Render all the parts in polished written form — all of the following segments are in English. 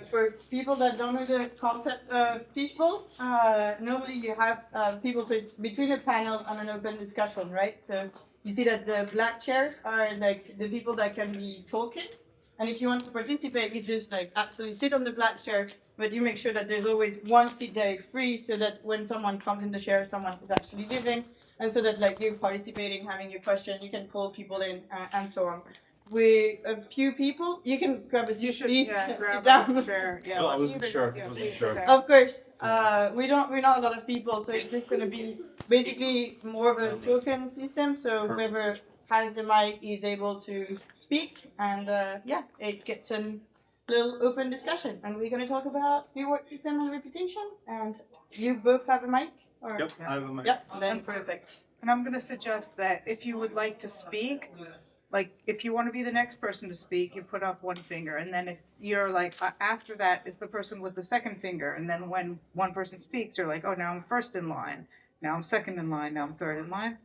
For people that don't know the concept of Fishbowl, normally you have people, so it's between a panel and an open discussion, right? So you see that the black chairs are like the people that can be talking. And if you want to participate, you just like actually sit on the black chair, but you make sure that there's always one seat that is free so that when someone comes in the chair, someone is actually living. And so that like you're participating, having your question, you can call people in and so on with a few people. You can grab a seat, please. Sit down. Chair. Yeah, Well, I let's wasn't either- sure. yeah, I wasn't please sure. sit down. Of course, we're not a lot of people, so it's just gonna be basically more of a token system. So whoever has the mic is able to speak, and yeah, it gets a little open discussion. And we're gonna talk about reward system and reputation. And you both have a mic, or Yep, I have a mic. yep, then perfect. And I'm going to suggest that if you would like to speak, like if you want to be the next person to speak, you put up one finger. And then if you're like, after that is the person with the second finger. And then when one person speaks, you're like, oh, now I'm first in line. Now I'm second in line. Now I'm third in line.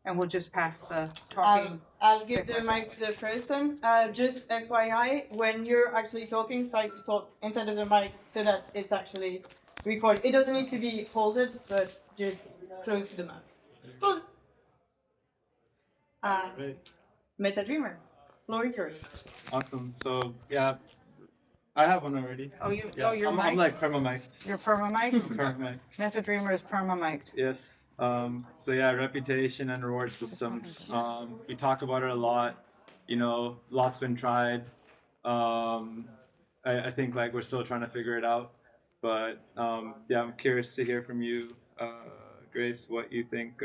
And we'll just pass the talking. I'll give the mic to the person. Just FYI, when you're actually talking, try to talk inside of the mic so that it's actually recorded. It doesn't need to be folded, but just close to the mouth. Close. Right. Meta Dreamer, floor is yours. Awesome. So yeah, I have one already. Oh, you, Yeah, oh, you're I'm mic'd? like perma-mic'd. You're perma-mic'd? Perma-mic'd. Meta Dreamer is perma-mic'd. Yes. So yeah, reputation and reward systems. We talk about it a lot. You know, lots been tried. I think like we're still trying to figure it out. But yeah, I'm curious to hear from you, Grace, what you think.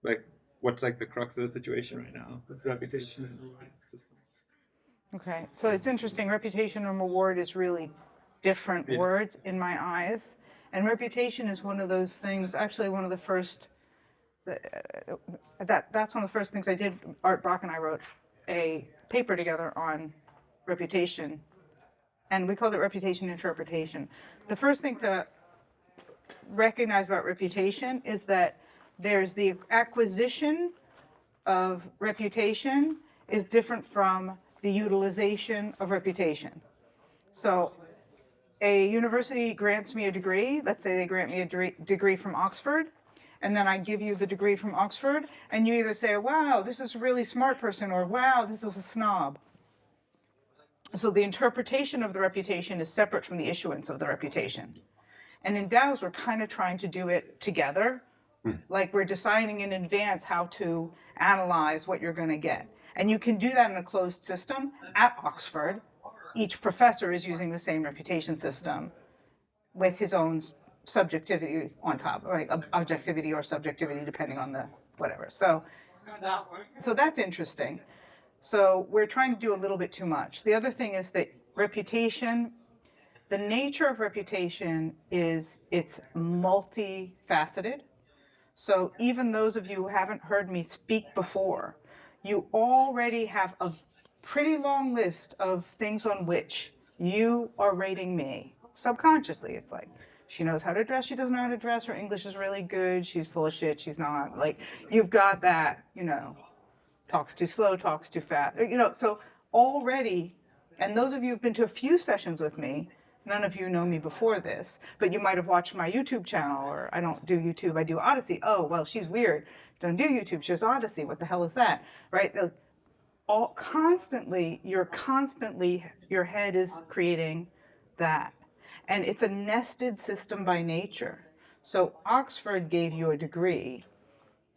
Like, what's like the crux of the situation right now with reputation and reward systems? Okay, so it's interesting. Reputation and reward is really different Yes. words in my eyes. And reputation is one of those things, actually one of the first, that's one of the first things I did. Art Brock and I wrote a paper together on reputation, and we called it reputation interpretation. The first thing to recognize about reputation is that there's the acquisition of reputation is different from the utilization of reputation. So a university grants me a degree, let's say they grant me a degree from Oxford, and then I give you the degree from Oxford, and you either say, wow, this is a really smart person, or wow, this is a snob. So the interpretation of the reputation is separate from the issuance of the reputation. And in DAOs, we're kind of trying to do it together. Like we're deciding in advance how to analyze what you're going to get. And you can do that in a closed system at Oxford. Each professor is using the same reputation system with his own subjectivity on top, right? Objectivity or subjectivity, depending on the whatever. So that's interesting. So we're trying to do a little bit too much. The other thing is that reputation, the nature of reputation is it's multifaceted. So even those of you who haven't heard me speak before, you already have a pretty long list of things on which you are rating me subconsciously. It's like, she knows how to dress, she doesn't know how to dress, her English is really good, she's full of shit, she's not. Like, you've got that, talks too slow, talks too fast, so already, and those of you who've been to a few sessions with me, none of you know me before this, but you might have watched my YouTube channel, or I don't do YouTube, I do Odyssey. Oh, well, she's weird. Don't do YouTube, she does Odyssey. What the hell is that, right? Your head is creating that. And it's a nested system by nature. So Oxford gave you a degree,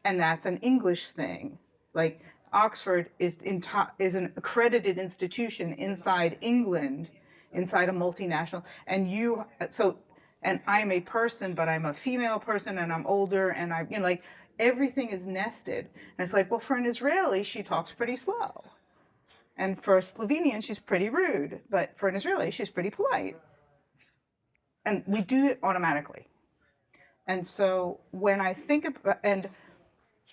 and that's an English thing. Like Oxford is an accredited institution inside England, inside a multinational, and I'm a person, but I'm a female person, and I'm older, and everything is nested. And it's like, well, for an Israeli, she talks pretty slow. And for a Slovenian, she's pretty rude. But for an Israeli, she's pretty polite. And we do it automatically. And so when I think about, and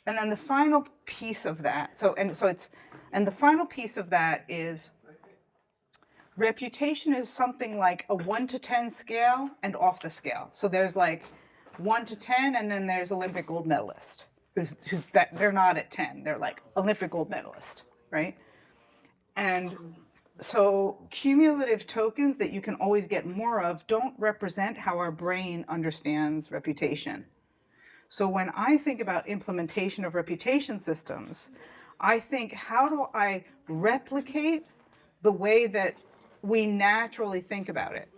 then the final piece of that, the final piece of that is reputation is something like a 1 to 10 scale and off the scale. So there's like 1 to 10, and then there's Olympic gold medalist, they're not at 10, they're like Olympic gold medalist, right? And So cumulative tokens that you can always get more of don't represent how our brain understands reputation. So when I think about implementation of reputation systems, I think, how do I replicate the way that we naturally think about it?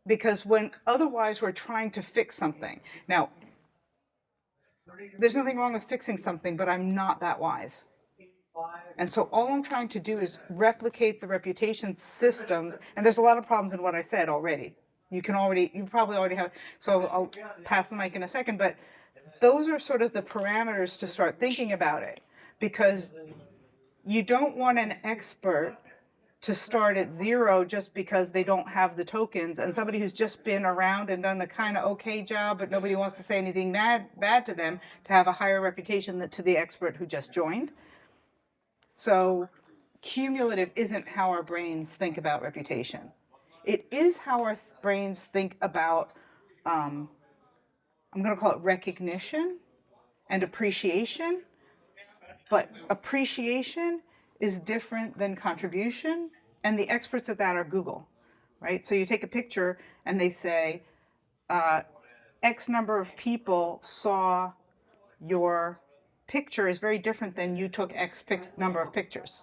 Because when otherwise we're trying to fix something. Now, there's nothing wrong with fixing something, but I'm not that wise. And so all I'm trying to do is replicate the reputation systems. And there's a lot of problems in what I said already. You probably already have, so I'll pass the mic in a second, but those are sort of the parameters to start thinking about it. Because you don't want an expert to start at zero just because they don't have the tokens, and somebody who's just been around and done a kind of okay job, but nobody wants to say anything bad to them, to have a higher reputation than to the expert who just joined. So cumulative isn't how our brains think about reputation. It is how our brains think about, I'm going to call it recognition and appreciation. But appreciation is different than contribution. And the experts at that are Google, right? So you take a picture and they say, X number of people saw your picture is very different than you took X number of pictures.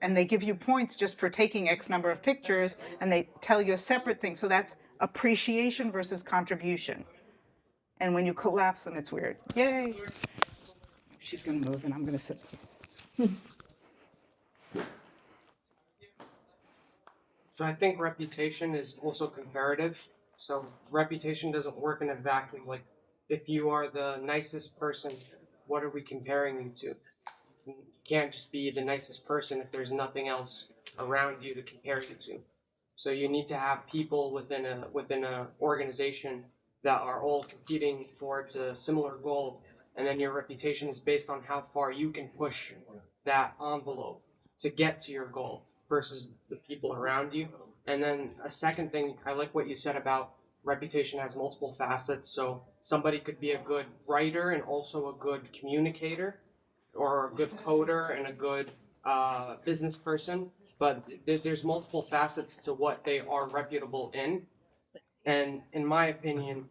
And they give you points just for taking X number of pictures, and they tell you a separate thing. So that's appreciation versus contribution. And when you collapse them, it's weird. Yay! She's gonna move and I'm gonna sit. So I think reputation is also comparative. So reputation doesn't work in a vacuum. Like if you are the nicest person, what are we comparing you to? You can't just be the nicest person if there's nothing else around you to compare you to. So you need to have people within a organization that are all competing towards a similar goal, and then your reputation is based on how far you can push that envelope to get to your goal versus the people around you. And then a second thing, I like what you said about reputation has multiple facets. So somebody could be a good writer and also a good communicator, or a good coder and a good business person, but there's multiple facets to what they are reputable in. And in my opinion,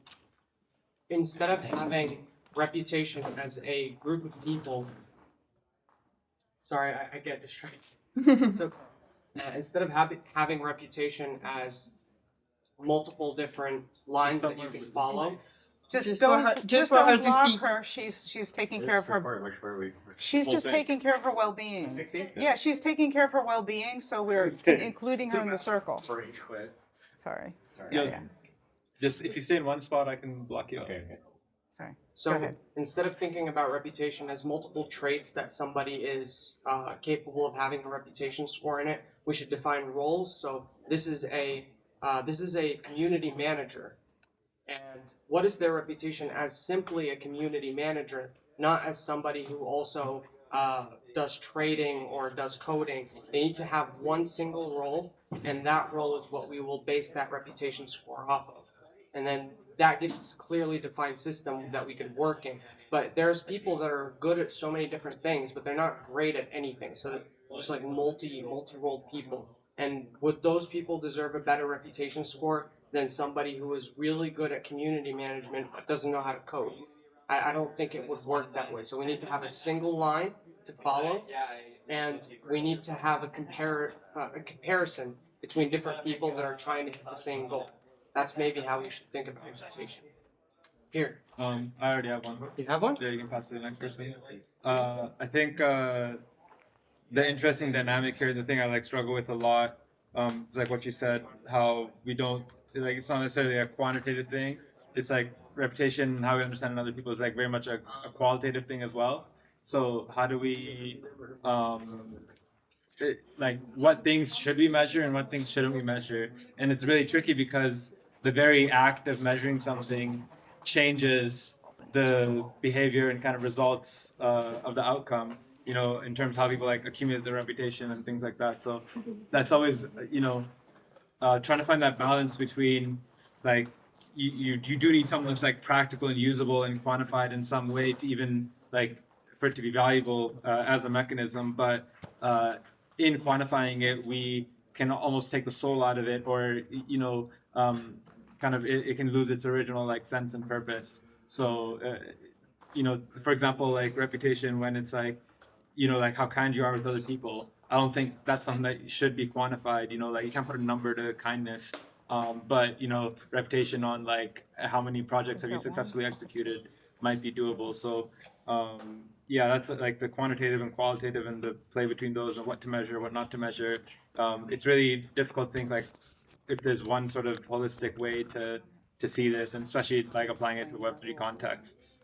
instead of having reputation as a group of people, sorry, I get distracted. So instead of having reputation as multiple different lines that you can follow, Just don't for her- just for her to block see. her. She's taking care of her. Which part are we? She's Whole just thing? taking care of her well-being. 60? Yeah, she's taking care of her well-being, so we're including her in the circle. For each quit. Sorry. Sorry. Yeah, Yeah. yeah. Just if you stay in one spot, I can block you out. Okay. Sorry. Go so ahead. instead of thinking about reputation as multiple traits that somebody is capable of having a reputation score in it, we should define roles. So this is a community manager, and what is their reputation as simply a community manager, not as somebody who also does trading or does coding. They need to have one single role, and that role is what we will base that reputation score off of. And then that gives us a clearly defined system that we can work in. But there's people that are good at so many different things, but they're not great at anything. So they're just like multi-role people. And would those people deserve a better reputation score than somebody who is really good at community management but doesn't know how to code? I don't think it would work that way. So we need to have a single line to follow, and we need to have a comparison between different people that are trying to hit the same goal. That's maybe how we should think about reputation. Here, I already have one. you have one? Yeah, you can pass it to the next person. I think the interesting dynamic here, the thing I like struggle with a lot, is like what you said, how we don't, like, it's not necessarily a quantitative thing. It's like reputation, how we understand other people is like very much a qualitative thing as well. So how do we, like, what things should we measure and what things shouldn't we measure? And it's really tricky because the very act of measuring something changes the behavior and kind of results of the outcome, you know, in terms of how people like accumulate their reputation and things like that. So that's always, you know, trying to find that balance between, like, you do need something that's like practical and usable and quantified in some way to even like for it to be valuable as a mechanism, but in quantifying it, we can almost take the soul out of it, or kind of it can lose its original like sense and purpose. So for example, like reputation, when it's like like how kind you are with other people. I don't think that's something that should be quantified. Like you can't put a number to kindness. But reputation on like how many projects have you successfully executed might be doable. So yeah, that's like the quantitative and qualitative and the play between those and what to measure, what not to measure. It's really difficult to think like if there's one sort of holistic way to see this, and especially like applying it to Web3 contexts.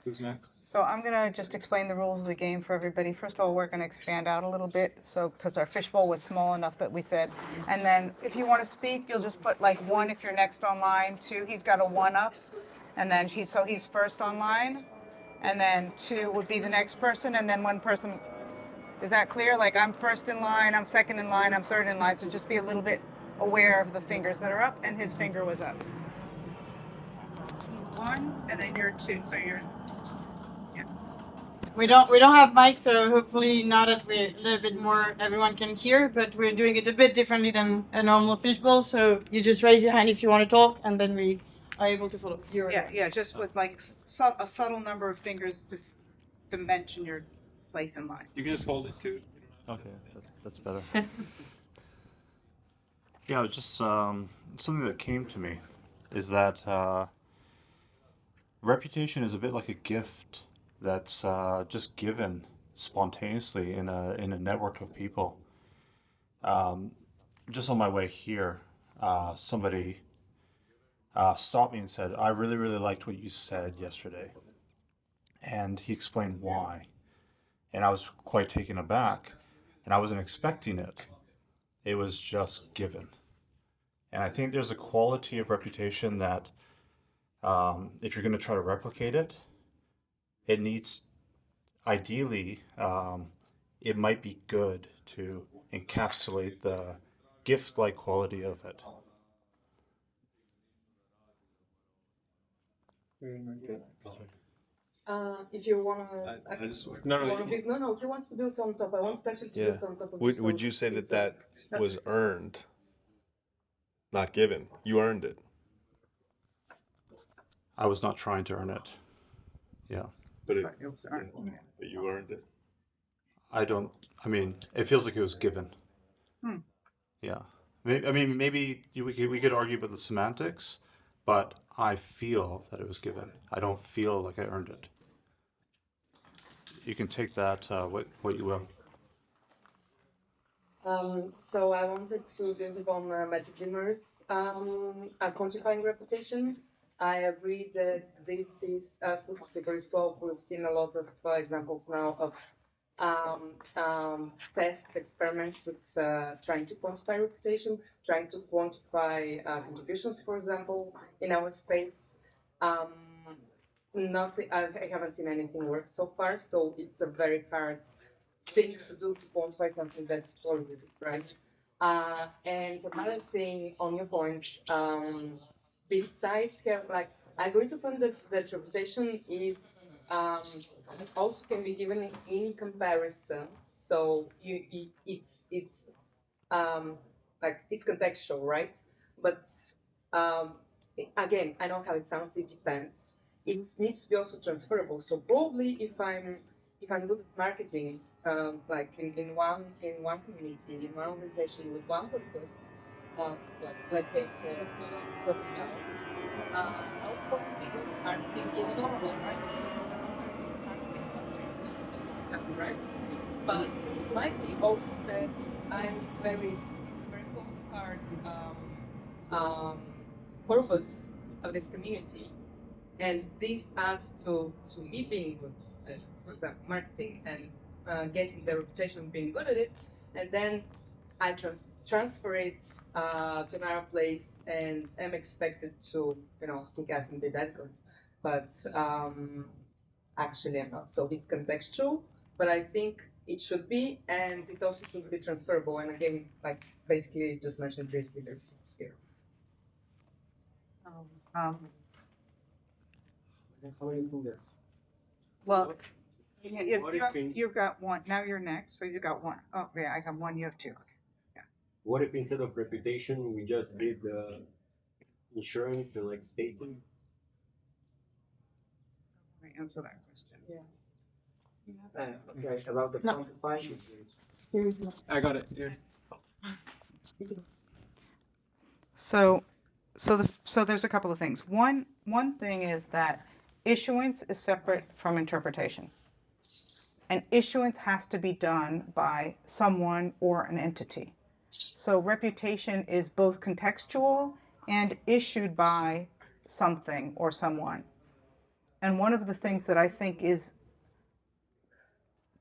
Who's next? So I'm gonna just explain the rules of the game for everybody. First of all, we're gonna expand out a little bit, so because our fishbowl was small enough that we said, and then if you want to speak, you'll just put like 1 if you're next online, 2 he's got a 1 up, and then he's first online, and then 2 would be the next person, and then 1 person. Is that clear? Like I'm first in line, I'm second in line, I'm third in line. So just be a little bit aware of the fingers that are up, and his finger was up. He's 1, and then you're 2. So you're. We don't have mics, so hopefully now that we're a little bit more, everyone can hear. But we're doing it a bit differently than a normal fishbowl. So you just raise your hand if you want to talk, and then we are able to follow. Yeah, just with like a subtle number of fingers just to mention your place in line. You can just hold it too. Okay, that's better. Yeah, it was just something that came to me is that reputation is a bit like a gift that's just given spontaneously in a network of people. Just on my way here, somebody stopped me and said, "I really, really liked what you said yesterday," and he explained why. And I was quite taken aback, and I wasn't expecting it. It was just given. And I think there's a quality of reputation that if you're going to try to replicate it, it needs, ideally, it might be good to encapsulate the gift-like quality of it. If you wanna, I just no, he wants to build on top. I want actually to build on top of this. would you say that was earned, not given? You earned it. I was not trying to earn it. Yeah. But But you earned it. I mean, it feels like it was given. Yeah. Maybe we could argue about the semantics, but I feel that it was given. I don't feel like I earned it. You can take that what you will. So I wanted to build upon Magic Dreamer's quantifying reputation. I agree that this is slippery slope. We've seen a lot of examples now of tests, experiments with trying to quantify reputation, trying to quantify contributions, for example, in our space. Nothing. I haven't seen anything work so far, so it's a very hard thing to do to quantify something that's qualitative, right? And another thing on your point, besides here, like I'm going to find that reputation is also can be given in comparison. So it's like it's contextual, right? But again, I know how it sounds. It depends. It needs to be also transferable. So probably if I'm good at marketing, like in one community, in one organization with one purpose, like let's say it's a purpose now, I would probably be good at marketing in a normal, right? Just because I'm very good at marketing, just an example, right? But it might be also that it's a very close to heart purpose of this community. And this adds to me being good at, for example, marketing and getting the reputation of being good at it. And then I transfer it to another place and am expected to, think I can be that good. But actually I'm not. So it's contextual, but I think it should be, and it also should be transferable. And again, like basically just mentioned previously, there's scale. Well, Yeah, What if in- you've got one. Now you're next, so you got one. Oh, yeah, I have one. You have two. What if instead of reputation we just did insurance and like staking? Let me answer that question. Okay, about the No. quantified. I got it here. So, so there's a couple of things. One thing is that issuance is separate from interpretation, and issuance has to be done by someone or an entity. So reputation is both contextual and issued by something or someone. And one of the things that I think is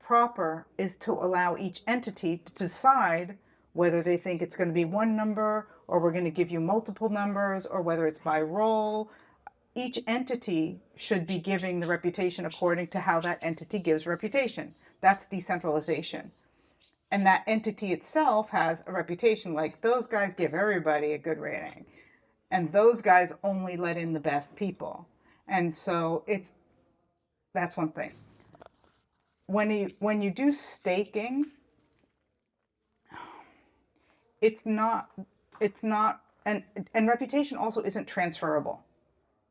proper is to allow each entity to decide whether they think it's going to be one number or we're going to give you multiple numbers or whether it's by role. Each entity should be giving the reputation according to how that entity gives reputation. That's decentralization. And that entity itself has a reputation, like those guys give everybody a good rating and those guys only let in the best people. And so that's one thing. When you do staking, it's not and reputation also isn't transferable.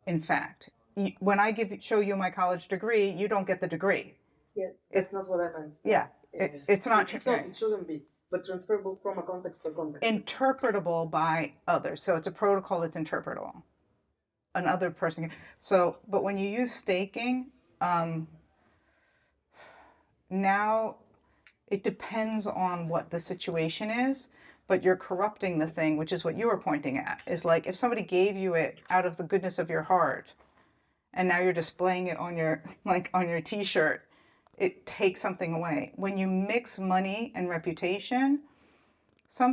In fact, when I show you my college degree, you don't get the degree. Yeah, that's not what I meant. Yeah, it's not. It shouldn't be, but transferable from a context to context. Interpretable by others. So it's a protocol that's interpretable. Another person can. So, but when you use staking, now it depends on what the situation is, but you're corrupting the thing, which is what you were pointing at. Is like if somebody gave you it out of the goodness of your heart, and now you're displaying it on your on your T-shirt, it takes something away. When you mix money and reputation,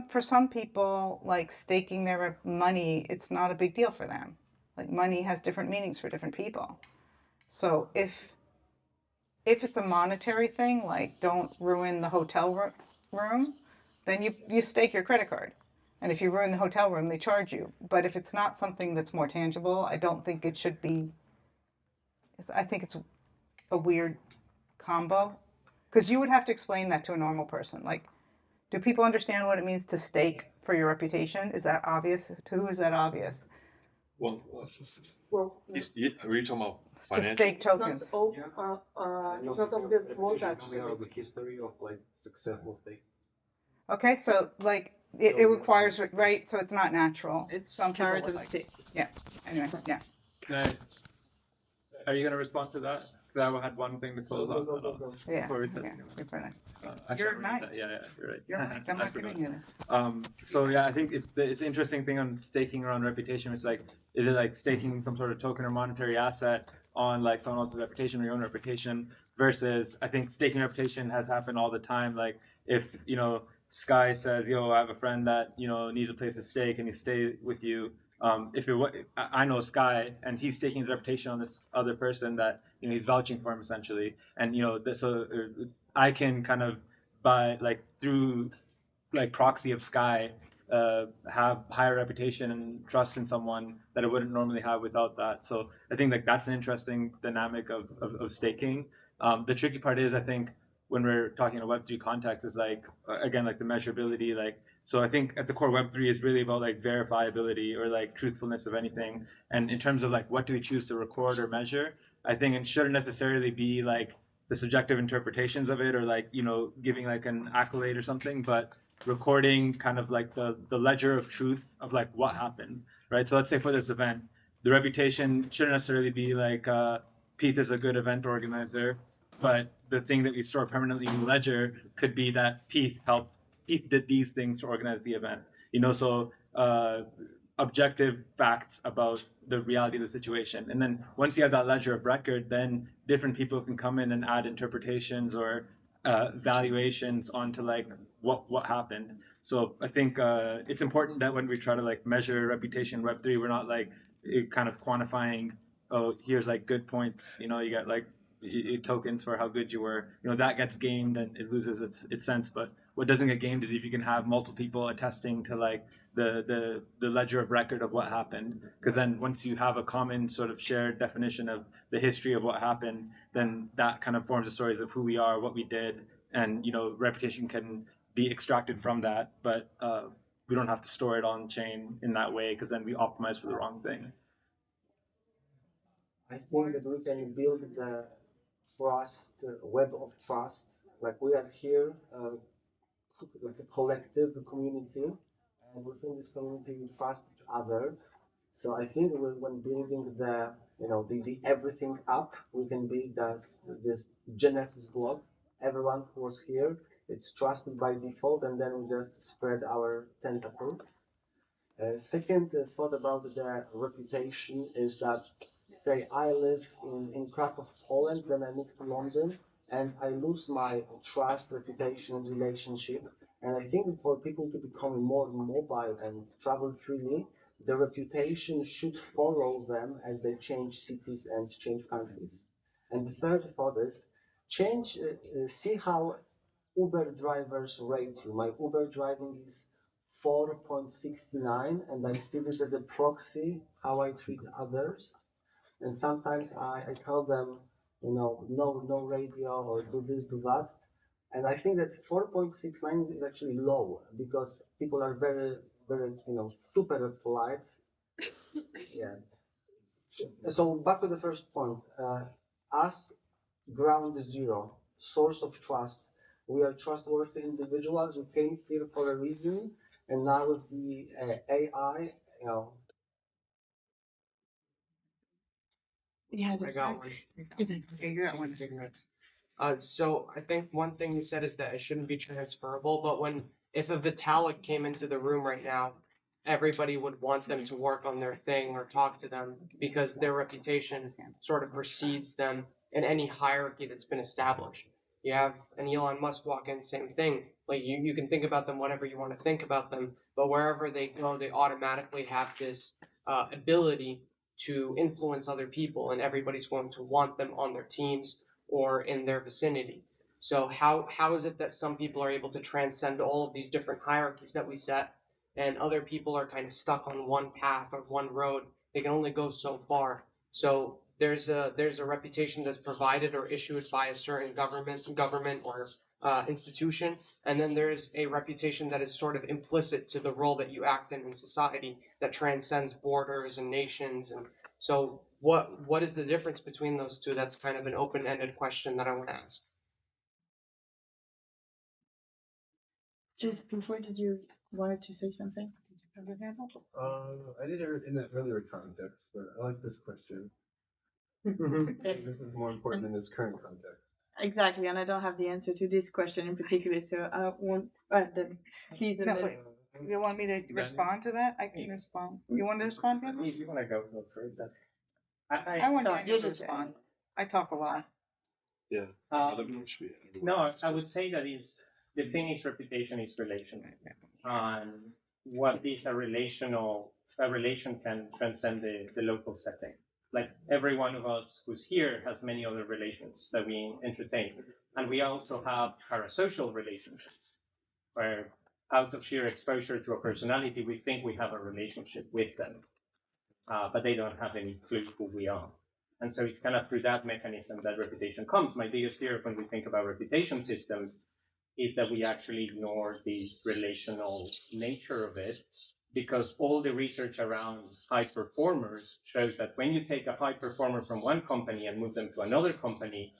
for some people, like staking their money, it's not a big deal for them. Like money has different meanings for different people. So if it's a monetary thing, like don't ruin the hotel room, then you stake your credit card. And if you ruin the hotel room, they charge you. But if it's not something that's more tangible, I don't think it should be. I think it's a weird combo. Because you would have to explain that to a normal person. Like, do people understand what it means to stake for your reputation? Is that obvious? To who is that obvious? Well, Well, were you talking about To financial? stake it's tokens. it's not obvious what actually. Coming out of the history of like successful stake. Okay, so like it requires, right? So it's not natural. Some people Carrot would and like stick. Yeah. Anyway, yeah. Are you gonna respond to that? Because I had one thing to close on. Yeah. Before we said, Okay. Wait for that. actually, You're I wrote right. that. Yeah, you're right. You're right. I'm I not forgot. giving you this. So yeah, I think it's an interesting thing on staking around reputation. It's like, is it like staking some sort of token or monetary asset on like someone else's reputation or your own reputation versus I think staking reputation has happened all the time. Like if Sky says, "Yo, I have a friend that needs a place to stake," and he stay with you. I know Sky and he's staking his reputation on this other person that he's vouching for him essentially, and I can kind of by like through like proxy of Sky have higher reputation and trust in someone that I wouldn't normally have without that. So I think like that's an interesting dynamic of staking. The tricky part is I think when we're talking in a Web3 context is like again like the measurability like. So I think at the core Web3 is really about like verifiability or like truthfulness of anything. And in terms of like what do we choose to record or measure, I think it shouldn't necessarily be like the subjective interpretations of it or like giving like an accolade or something, but recording kind of like the ledger of truth of like what happened, right? So let's say for this event, the reputation shouldn't necessarily be like Pete is a good event organizer, but the thing that we store permanently in the ledger could be that Pete did these things to organize the event. So objective facts about the reality of the situation. And then once you have that ledger of record, then different people can come in and add interpretations or valuations onto like what happened. So I think it's important that when we try to like measure reputation Web3, we're not like kind of quantifying, oh, here's like good points. You got like tokens for how good you were, that gets gamed and it loses its sense. But what doesn't get gamed is if you can have multiple people attesting to like the ledger of record of what happened, because then once you have a common sort of shared definition of the history of what happened, then that kind of forms the stories of who we are, what we did, and reputation can be extracted from that, but we don't have to store it on chain in that way, because then we optimize for the wrong thing. I think that we can build the trust, web of trust. Like we are here, like a collective, a community, and within this community we trust each other. So I think when building the everything up, we can build this Genesis block. Everyone who was here, it's trusted by default, and then we just spread our tentacles. Second thought about the reputation is that, say, I live in Krakow, Poland, then I move to London, and I lose my trust, reputation, and relationship. And I think for people to become more mobile and travel freely, the reputation should follow them as they change cities and change countries. And the third thought is see how Uber drivers rate you. My Uber driving is 4.69, and I see this as a proxy how I treat others. And sometimes I tell them, no radio or do this, do that. And I think that 4.69 is actually low because people are very, very, super polite. Yeah. So back to the first point. Us, ground zero, source of trust. We are trustworthy individuals who came here for a reason, and now with the AI, I got one. Okay, you got one. So I think one thing you said is that it shouldn't be transferable, but if a Vitalik came into the room right now, everybody would want them to work on their thing or talk to them because their reputation sort of precedes them in any hierarchy that's been established. You have an Elon Musk walk in, same thing. Like you can think about them whatever you want to think about them, but wherever they go, they automatically have this ability to influence other people, and everybody's going to want them on their teams or in their vicinity. So how is it that some people are able to transcend all of these different hierarchies that we set, and other people are kind of stuck on one path or one road? They can only go so far. So there's a reputation that's provided or issued by a certain government or institution, and then there's a reputation that is sort of implicit to the role that you act in society that transcends borders and nations. And so what is the difference between those two? That's kind of an open-ended question that I want to ask. Just before, did you wanted to say something? I did it in that earlier context, but I like this question. This is more important in this current context. Exactly, and I don't have the answer to this question in particular, so I won't. Then please. No, wait. You want me to respond to that? I can respond. You want to respond, Daniel? If you want to go first, I want No, you you to just respond. I talk a lot. Yeah. Uh, Should be no, I would say that the thing is reputation is relational. And what is a relation can transcend the local setting. Like every one of us who's here has many other relations that we entertain. And we also have parasocial relationships, where out of sheer exposure to a personality, we think we have a relationship with them, but they don't have any clue who we are. And so it's kind of through that mechanism that reputation comes. My biggest fear when we think about reputation systems is that we actually ignore this relational nature of it, because all the research around high performers shows that when you take a high performer from one company and move them to another company,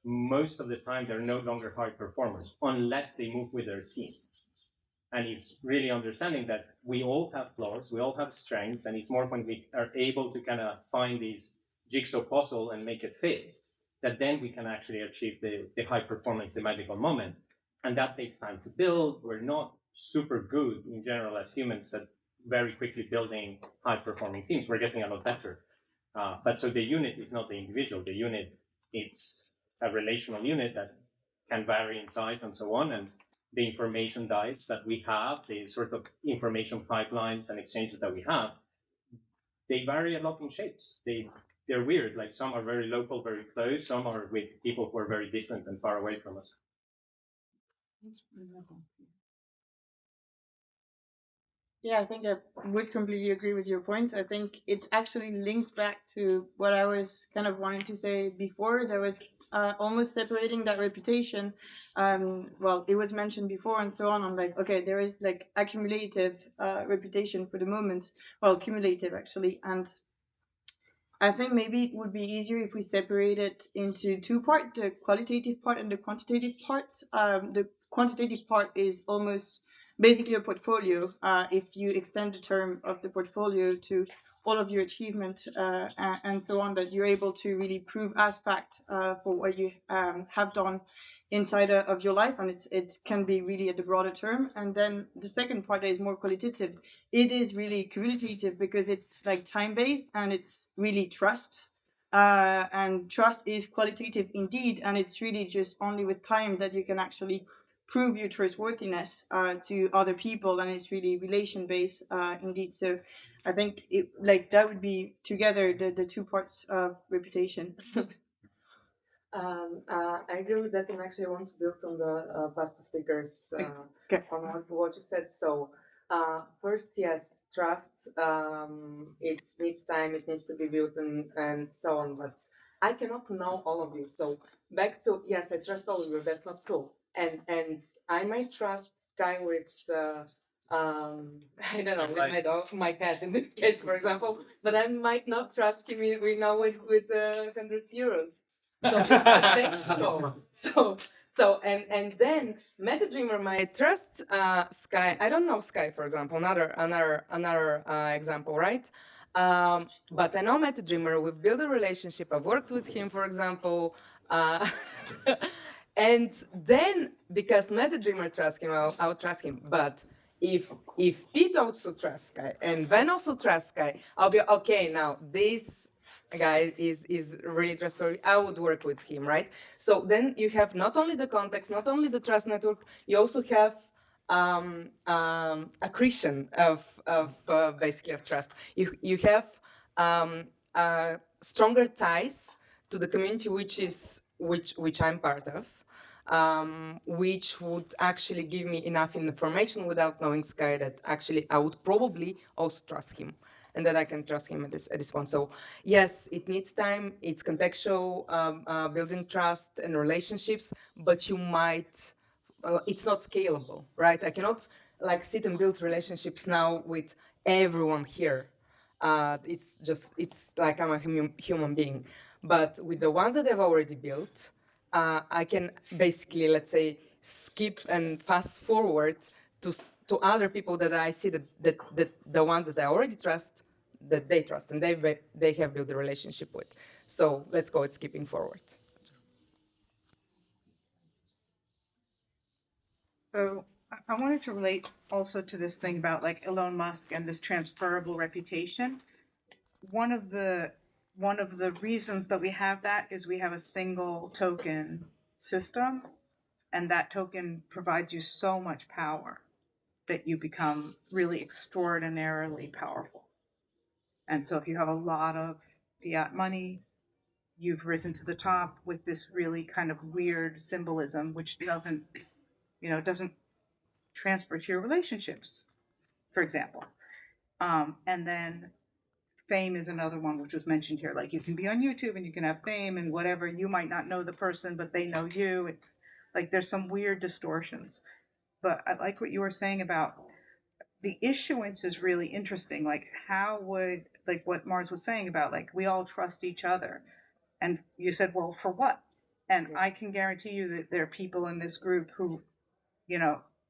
most of the time they're no longer high performers unless they move with their team. And it's really understanding that we all have flaws, we all have strengths, and it's more when we are able to kind of find these jigsaw puzzle and make it fit, that then we can actually achieve the high performance, the magical moment. And that takes time to build. We're not super good in general as humans at very quickly building high performing teams. We're getting a lot better. But so the unit is not the individual. The unit, it's a relational unit that can vary in size and so on. And the information types that we have, the sort of information pipelines and exchanges that we have, they vary a lot in shapes. they're weird. Like some are very local, very close. Some are with people who are very distant and far away from us. Yeah, I think I would completely agree with your point. I think it actually links back to what I was kind of wanting to say before. There was almost separating that reputation. Well, it was mentioned before and so on. I'm like, okay, there is like accumulative reputation for the moment. Well, cumulative actually. And I think maybe it would be easier if we separate it into two parts, the qualitative part and the quantitative part. The quantitative part is almost basically a portfolio. If you extend the term of the portfolio to all of your achievement and so on, that you're able to really prove as fact for what you have done inside of your life, and it can be really at the broader term. And then the second part is more qualitative. It is really communicative because it's like time based and it's really trust. And trust is qualitative indeed, and it's really just only with time that you can actually prove your trustworthiness to other people, and it's really relation based indeed. So I think it like that would be together the two parts of reputation. I agree with that, and actually, I want to build on the past two speakers Okay. on what you said. So, first, yes, trust. It needs time. It needs to be built, and so on. But I cannot know all of you. So, back to yes, I trust all of you. That's not true. And I might trust guy with. I don't know, with my dog, my cat in this case, for example, but I might not trust him. We know with 100 euros. So it's contextual. And then MetaDreamer might trust Sky. I don't know Sky, for example. Another example, right? But I know MetaDreamer. We've built a relationship. I've worked with him, for example. And then because MetaDreamer trusts him, I'll trust him. But if Pete also trusts Sky and Van also trusts Sky, I'll be okay. Now this guy is really trustworthy. I would work with him, right? So then you have not only the context, not only the trust network, you also have accretion of basically of trust. You have stronger ties to the community which I'm part of. Which would actually give me enough information without knowing Sky that actually I would probably also trust him, and that I can trust him at this point. So yes, it needs time. It's contextual, building trust and relationships, but you might. It's not scalable, right? I cannot like sit and build relationships now with everyone here. It's like I'm a human being, but with the ones that I've already built, I can basically, let's say, skip and fast forward to other people that I see that the ones that I already trust, that they trust and they have built a relationship with. So let's go at skipping forward. So I wanted to relate also to this thing about like Elon Musk and this transferable reputation. One of the reasons that we have that is we have a single token system, and that token provides you so much power that you become really extraordinarily powerful. And so if you have a lot of fiat money, you've risen to the top with this really kind of weird symbolism, which doesn't transfer to your relationships, for example. And then fame is another one which was mentioned here. Like you can be on YouTube and you can have fame and whatever. You might not know the person, but they know you. It's like there's some weird distortions. But I like what you were saying about the issuance is really interesting. Like how would, like what Mars was saying about like we all trust each other. And you said, well, for what? And I can guarantee you that there are people in this group who,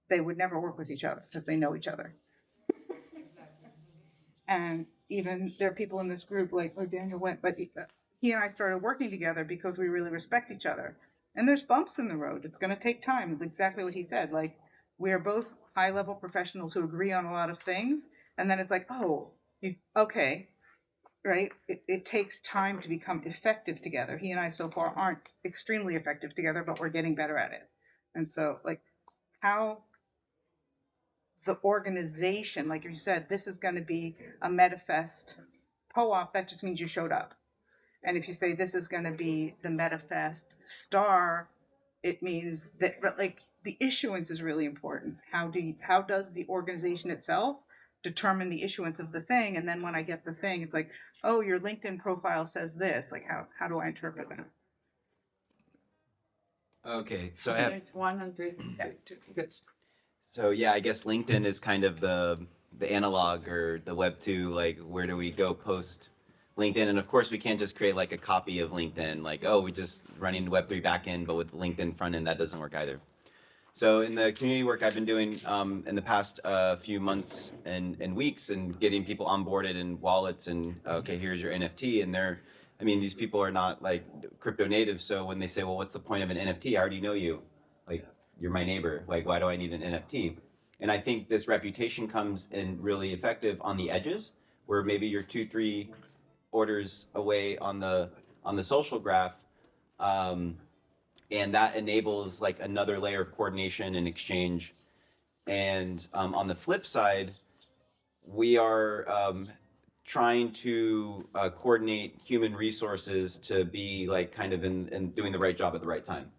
they would never work with each other because they know each other. And even there are people in this group like, oh, Daniel went, but he and I started working together because we really respect each other. And there's bumps in the road. It's going to take time. It's exactly what he said. Like, we are both high level professionals who agree on a lot of things. And then it's like, oh, okay, right? It takes time to become effective together. He and I so far aren't extremely effective together, but we're getting better at it. And so, like, how the organization, like you said, this is going to be a MetaFest co-op. That just means you showed up. And if you say this is going to be the MetaFast star, it means that, but like the issuance is really important. How does the organization itself determine the issuance of the thing? And then when I get the thing, it's like, oh, your LinkedIn profile says this. Like, how do I interpret that? Okay, so I have. There's 100. Yeah, good. So yeah, I guess LinkedIn is kind of the analog or the Web 2. Like, where do we go post LinkedIn? And of course, we can't just create like a copy of LinkedIn. Like, oh, we just running Web 3 backend, but with LinkedIn front end, that doesn't work either. So in the community work I've been doing in the past few months and weeks, and getting people onboarded in wallets, and okay, here's your NFT, and I mean, these people are not like crypto natives. So when they say, well, what's the point of an NFT? I already know you. Like, you're my neighbor. Like, why do I need an NFT? And I think this reputation comes in really effective on the edges, where maybe you're 2-3 orders away on the social graph. And that enables like another layer of coordination and exchange. And on the flip side, we are trying to coordinate human resources to be like kind of in doing the right job at the right time.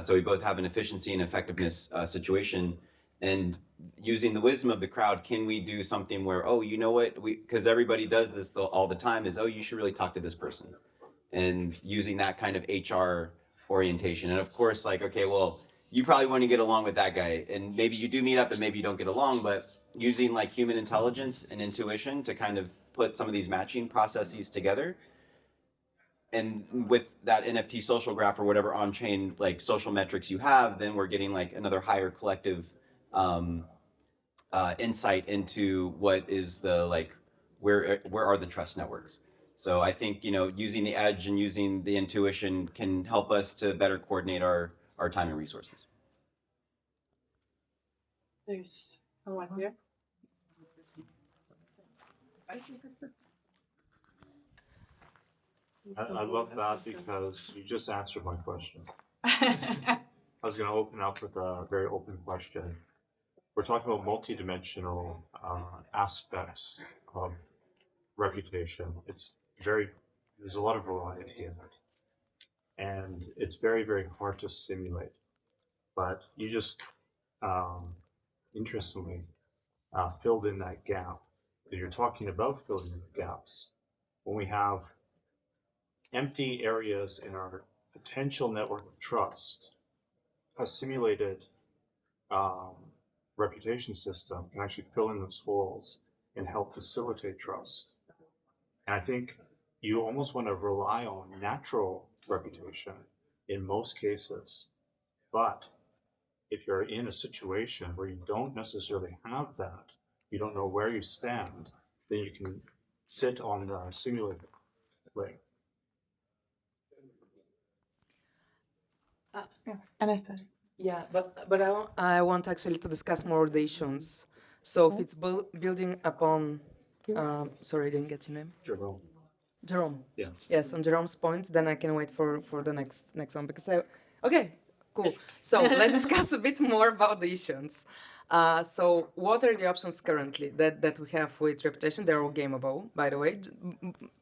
So we both have an efficiency and effectiveness situation, and using the wisdom of the crowd, can we do something where, oh, you know what, because everybody does this all the time, is, oh, you should really talk to this person, and using that kind of HR orientation. And of course, like, okay, well, you probably want to get along with that guy, and maybe you do meet up and maybe you don't get along, but using like human intelligence and intuition to kind of put some of these matching processes together. And with that NFT social graph or whatever on-chain like social metrics you have, then we're getting like another higher collective insight into what is the like where are the trust networks. So I think, you know, using the edge and using the intuition can help us to better coordinate our time and resources. There's one here. I love that because you just answered my question. I was going to open up with a very open question. We're talking about multidimensional aspects of reputation. There's a lot of variety in it. And it's very, very hard to simulate. But you just, interestingly, filled in that gap. You're talking about filling in the gaps. When we have empty areas in our potential network of trust, a simulated reputation system can actually fill in those holes and help facilitate trust. And I think you almost want to rely on natural reputation in most cases. But if you're in a situation where you don't necessarily have that, you don't know where you stand, then you can sit on the simulated layer. Anastasia. Yeah, but I want actually to discuss more the issues. So if it's building upon, sorry, I didn't get your name. Jerome. Yeah. Yes, on Jerome's points, then I can wait for the next one because okay, cool. So let's discuss a bit more about the issues. So what are the options currently that we have with reputation? They're all gameable, by the way.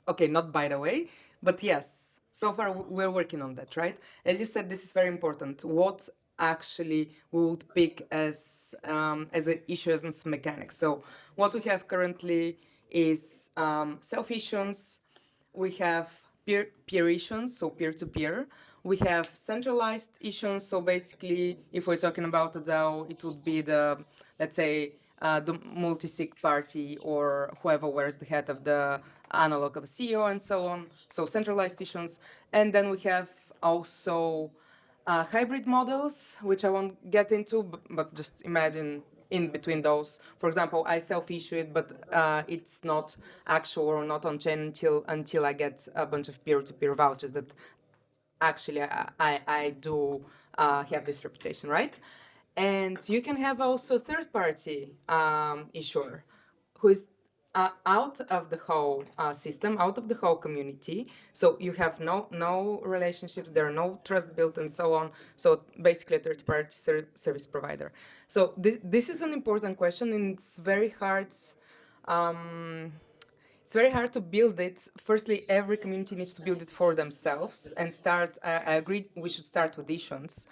Okay, not by the way, but yes. So far we're working on that, right? As you said, this is very important. What actually we would pick as an issue as mechanics. So what we have currently is self-issuance. We have peer issuance, so peer-to-peer. We have centralized issuance, so basically, if we're talking about a DAO, it would be the, let's say, the multi-sig party or whoever wears the hat of the analog of a CEO and so on. So centralized issuance. And then we have also hybrid models, which I won't get into, but just imagine in between those. For example, I self-issue it, but it's not actual or not on-chain until I get a bunch of peer-to-peer vouchers that actually I do have this reputation, right? And you can have also third-party issuer who is out of the whole system, out of the whole community. So you have no relationships, there are no trust built and so on. So basically a third-party service provider. So this is an important question, and it's very hard. it's very hard to build it. Firstly, every community needs to build it for themselves and start. I agree. We should start with issuance,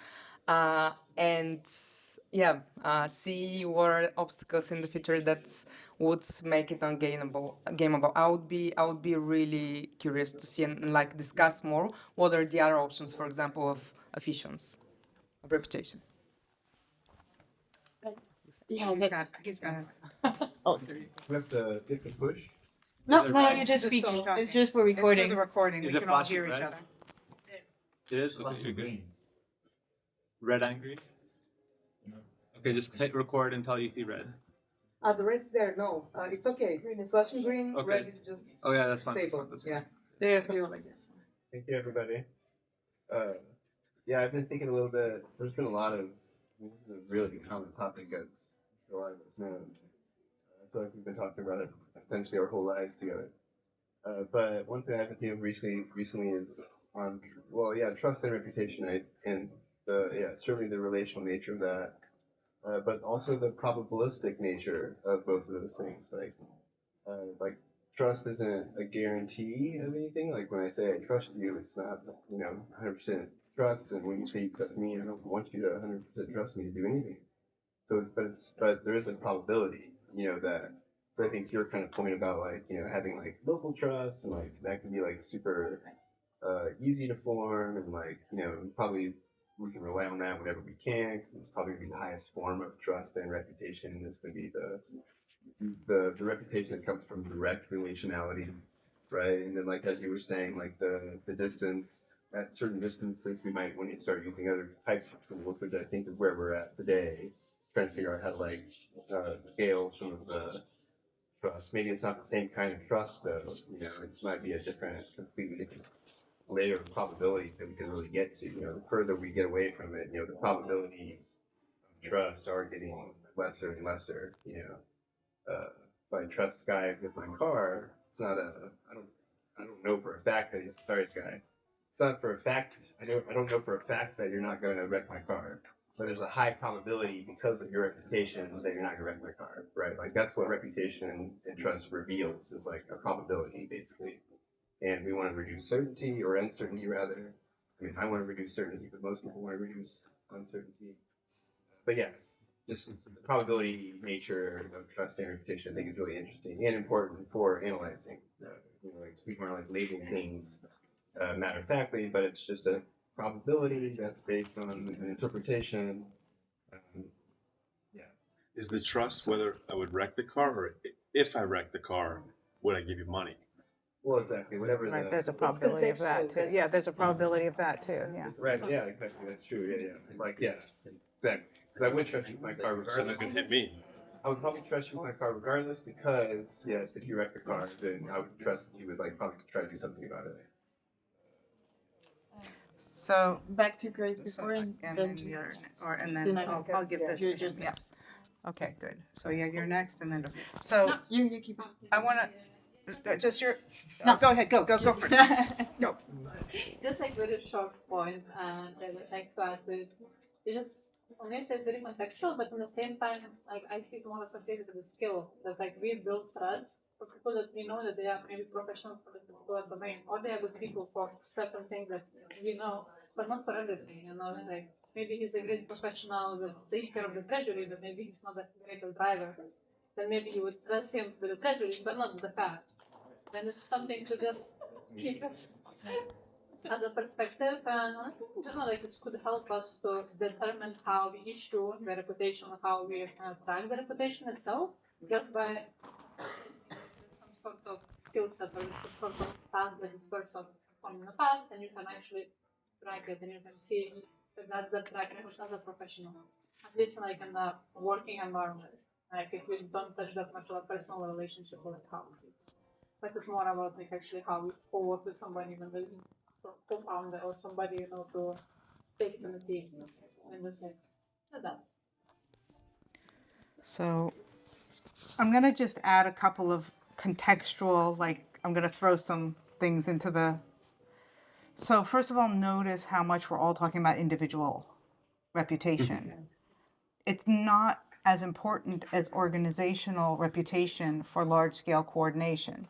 and yeah, see what are obstacles in the future that would make it gameable. I would be really curious to see and like discuss more. What are the other options, for example, of issuance, of reputation? Yeah, He's got it. We have to push. No, Is it no, red? you're just Just speaking. talking. It's just for It's for recording. the recording. Is We it can all flashing hear each red? other. It is? Okay, you're good. Red and green? Okay, just hit record until you see red. The red's there. No, it's okay. Green is flashing green. Okay. Red is just Oh yeah, that's fine. That's stable. fine, that's fine. Yeah. There, feel like this. Thank you, everybody. Yeah, I've been thinking a little bit. There's been a lot of. This is a really common topic, as a lot of us know. I feel like we've been talking about it essentially our whole lives together. But one thing I've been thinking of recently is on, well, yeah, trust and reputation, right? And certainly the relational nature of that, but also the probabilistic nature of both of those things. Like trust isn't a guarantee of anything. Like when I say I trust you, it's not 100% trust. And when you say you trust me, I don't want you to 100% trust me to do anything. So, but there is a probability, that. But I think your kind of point about having like local trust and like that can be like super easy to form and probably we can rely on that whenever we can because it's probably gonna be the highest form of trust and reputation. It's gonna be the reputation that comes from direct relationality, right? And then like as you were saying, like the distance at certain distances we might want to start using other types of tools, which I think is where we're at today, trying to figure out how to scale some of the trust. Maybe it's not the same kind of trust though. It might be a completely different layer of probability that we can really get to. The further we get away from it, the probabilities of trust are getting lesser and lesser. If I trust Sky with my car, it's not I don't know for a fact that he's sorry Sky. It's not for a fact. I don't know for a fact that you're not going to wreck my car. But there's a high probability because of your reputation that you're not gonna wreck my car, right? Like that's what reputation and trust reveals is like a probability basically. And we want to reduce certainty or uncertainty rather. I mean, I want to reduce certainty, but most people want to reduce uncertainty. But yeah, just the probability nature of trust and reputation I think is really interesting and important for analyzing. We want to labeling things matter of factly, but it's just a probability that's based on an interpretation. Yeah. Is the trust whether I would wreck the car or if I wreck the car, would I give you money? Well, exactly. Whatever. Right, there's a probability of that too. Yeah, there's a probability of that too, yeah. Right. Yeah. Exactly. That's true. Yeah. Exactly. Because I would trust you with my car regardless. Someone could hit me. I would probably trust you with my car regardless because yes, if you wreck the car, then I would trust that you would probably try to do something about it. So, Back to Grace before and and then then you're, and Christina, then I'll give this you're to just him, yeah. next. Okay, good. So yeah, you're next and then, so No, you keep on. I wanna, just your, No. go ahead, go for it. Go. Just like very short point, and I would like to add with it just honestly it's very contextual, but at the same time, like I see it more associated with the skill that like we build trust for people that we know that they are maybe professionals for the particular domain, or they are good people for certain things that we know, but not for everything. It's like maybe he's a great professional with taking care of the treasury, but maybe he's not a great driver. Then maybe you would trust him with the treasury, but not with the car. Then it's something to just keep us as a perspective, and I think in general, like this could help us to determine how we issue the reputation, how we track the reputation itself, just by some sort of skill set or some sort of task that this person performed in the past, and you can actually track it and you can see that that's the track record as a professional, at least like in the working environment. Like if we don't touch that much of a personal relationship with how we, but it's more about like actually how we co-work with somebody when they co-founder or somebody to take them the team and just like that. So I'm gonna just add a couple of contextual, I'm gonna throw some things into the. So first of all, notice how much we're all talking about individual reputation. It's not as important as organizational reputation for large-scale coordination.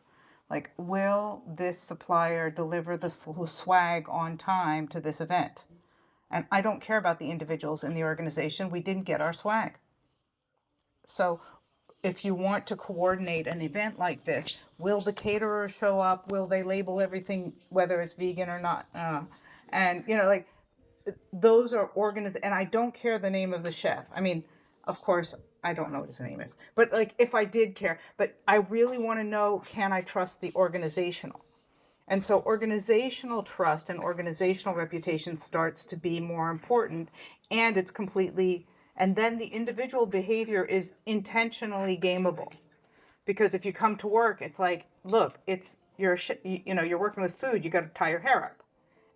Like, will this supplier deliver the swag on time to this event? And I don't care about the individuals in the organization. We didn't get our swag. So if you want to coordinate an event like this, will the caterer show up? Will they label everything, whether it's vegan or not? And, you know, like, those are organized, and I don't care the name of the chef. I mean, of course, I don't know what his name is, but like, if I did care, but I really want to know, can I trust the organizational? And so organizational trust and organizational reputation starts to be more important, and it's completely, and then the individual behavior is intentionally gameable. Because if you come to work, it's like, look, it's, you know, you're working with food, you got to tie your hair up.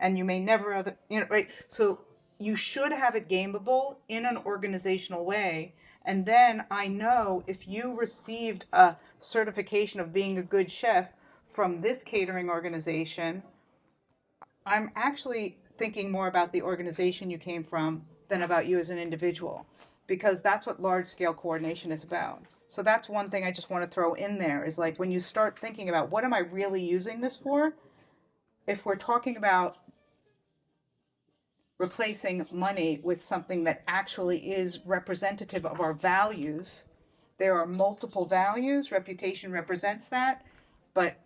And you may never, other, you know, right? So you should have it gameable in an organizational way. And then I know if you received a certification of being a good chef from this catering organization, I'm actually thinking more about the organization you came from than about you as an individual, because that's what large scale coordination is about. So that's one thing I just want to throw in there is like, when you start thinking about what am I really using this for? If we're talking about replacing money with something that actually is representative of our values, there are multiple values, reputation represents that, but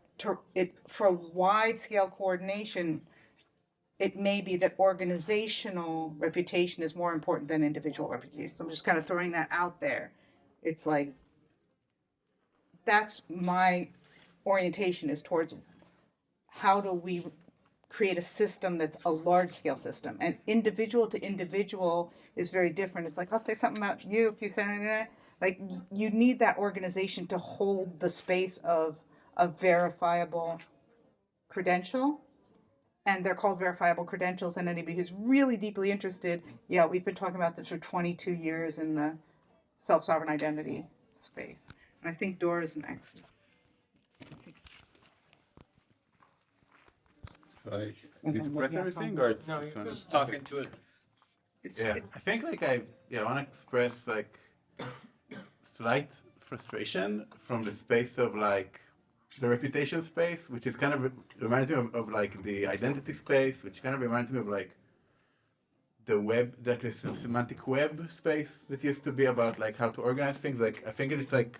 for wide scale coordination, it may be that organizational reputation is more important than individual reputation. So I'm just kind of throwing that out there. It's like, that's my orientation, is towards how do we create a system that's a large scale system, and individual to individual is very different. It's like, I'll say something about you if you say anything, like, you need that organization to hold the space of a verifiable credential. And they're called verifiable credentials, and anybody who's really deeply interested, yeah, we've been talking about this for 22 years in the self-sovereign identity space. And I think Dora's next. Is it to press everything, or it's No, you're funny? just talking to it. Yeah, I think like I want to express like slight frustration from the space of like the reputation space, which is kind of reminds me of like the identity space, which kind of reminds me of like the web, like the semantic web space that used to be about like how to organize things. Like I think it's like,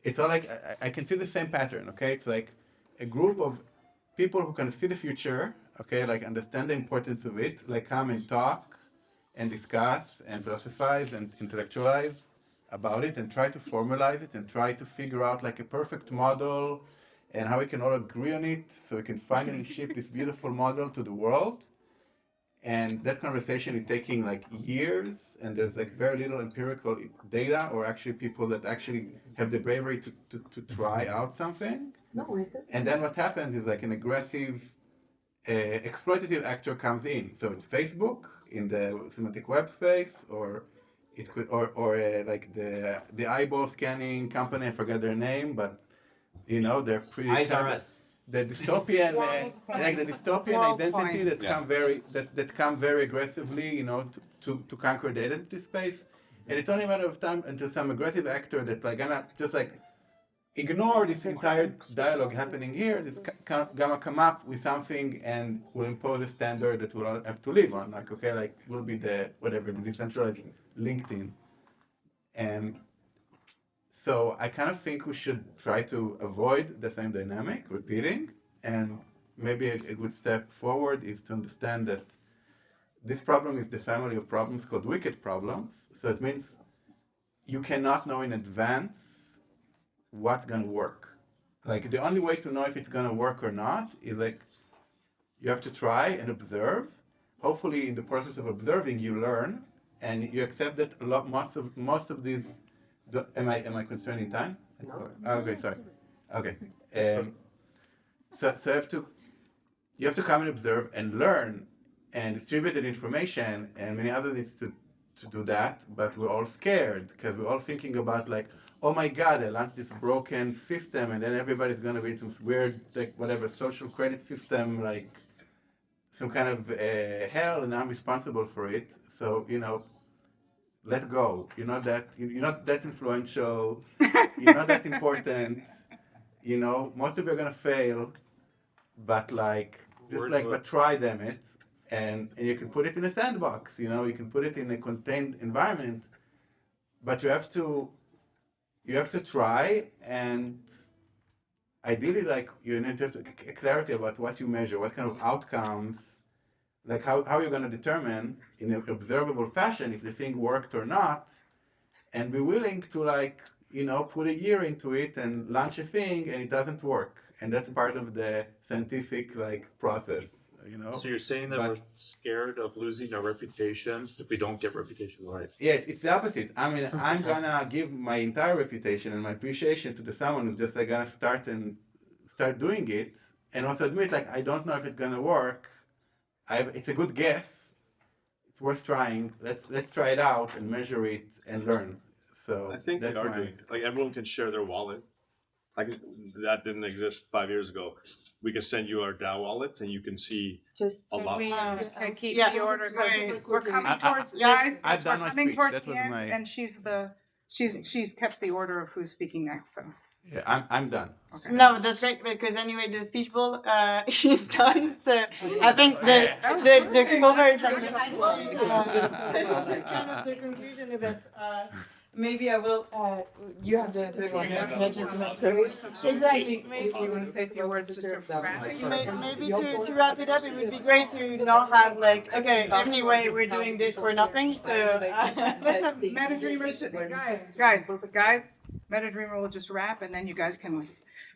it's all like, I can see the same pattern, okay? It's like a group of people who can see the future, okay, like understand the importance of it, like come and talk and discuss and philosophize and intellectualize about it and try to formalize it and try to figure out like a perfect model and how we can all agree on it so we can finally ship this beautiful model to the world. And that conversation is taking like years, and there's like very little empirical data or actually people that actually have the bravery to try out something. And then what happens is like an aggressive exploitative actor comes in. So it's Facebook in the semantic web space, or it could, or like the eyeball scanning company, I forget their name, but you know, they're pretty Eyes are us. the dystopian like the dystopian identity that come very aggressively, you know, to conquer the identity space. And it's only a matter of time until some aggressive actor that like gonna just like ignore this entire dialogue happening here, that's gonna come up with something and will impose a standard that we'll all have to live on. Like, okay, like will be the whatever, the decentralized LinkedIn. And so I kind of think we should try to avoid the same dynamic repeating. And maybe a good step forward is to understand that this problem is the family of problems called wicked problems. So it means you cannot know in advance what's going to work. Like the only way to know if it's going to work or not is like you have to try and observe. Hopefully in the process of observing you learn and you accept that most of these. Am I constraining time? No. Okay, sorry. Okay. So you have to come and observe and learn and distribute that information, and many others needs to do that, but we're all scared because we're all thinking about like, oh my God, I launched this broken system and then everybody's gonna be in some weird, like whatever, social credit system, like some kind of hell, and I'm responsible for it. So, you know, let go. You're not that influential. You're not that important. you know, most of you are gonna fail, but like just Word like to but it. try them it, and you can put it in a sandbox. You know, you can put it in a contained environment, but you have to try, and ideally, like you need to have clarity about what you measure, what kind of outcomes, like how you're going to determine in an observable fashion if the thing worked or not, and be willing to like, you know, put a year into it and launch a thing and it doesn't work, and that's part of the scientific like process, you know. So you're saying that But we're scared of losing our reputation if we don't get reputation right? yeah, it's the opposite. I mean, I'm gonna give my entire reputation and my appreciation to the someone who's just like gonna start doing it, and also admit like I don't know if it's gonna work. It's a good guess. It's worth trying. Let's try it out and measure it and learn. So I think that's they are my. doing it. Like everyone can share their wallet. Like that didn't exist 5 years ago. We can send you our DAO wallets and you can see Just a lot. We can keep Yeah. the order going. We're coming I- towards, yes, guys, I've done we're my coming speech. towards That the was end, my. and she's kept the order of who's speaking next, so. Yeah, I'm done. Okay. No, that's great because anyway the fishbowl is done. So I think the cover is like kind of the conclusion of it. Maybe I will. You have the third one. Yeah, just to make sure. Exactly. Maybe, Do you want to say a few words just for wrapping? maybe to wrap it up, it would be great to not have like okay. Anyway, we're doing this for nothing. So Let's have Meta Dreamers, guys, Meta Dreamer will just wrap, and then you guys can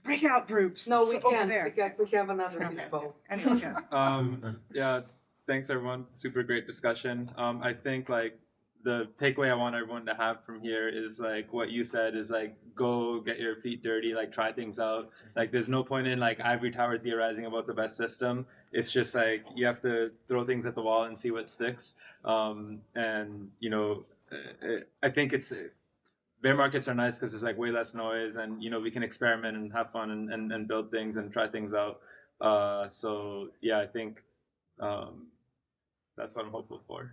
break out groups. No, we over can't there. because we have another fishbowl. Anyway, yes. Yeah, thanks everyone. Super great discussion. I think like the takeaway I want everyone to have from here is like what you said is like go get your feet dirty, like try things out. Like there's no point in like ivory tower theorizing about the best system. It's just like you have to throw things at the wall and see what sticks. And you know, I think it's bear markets are nice because there's like way less noise and you know we can experiment and have fun and build things and try things out. So yeah, I think that's what I'm hopeful for.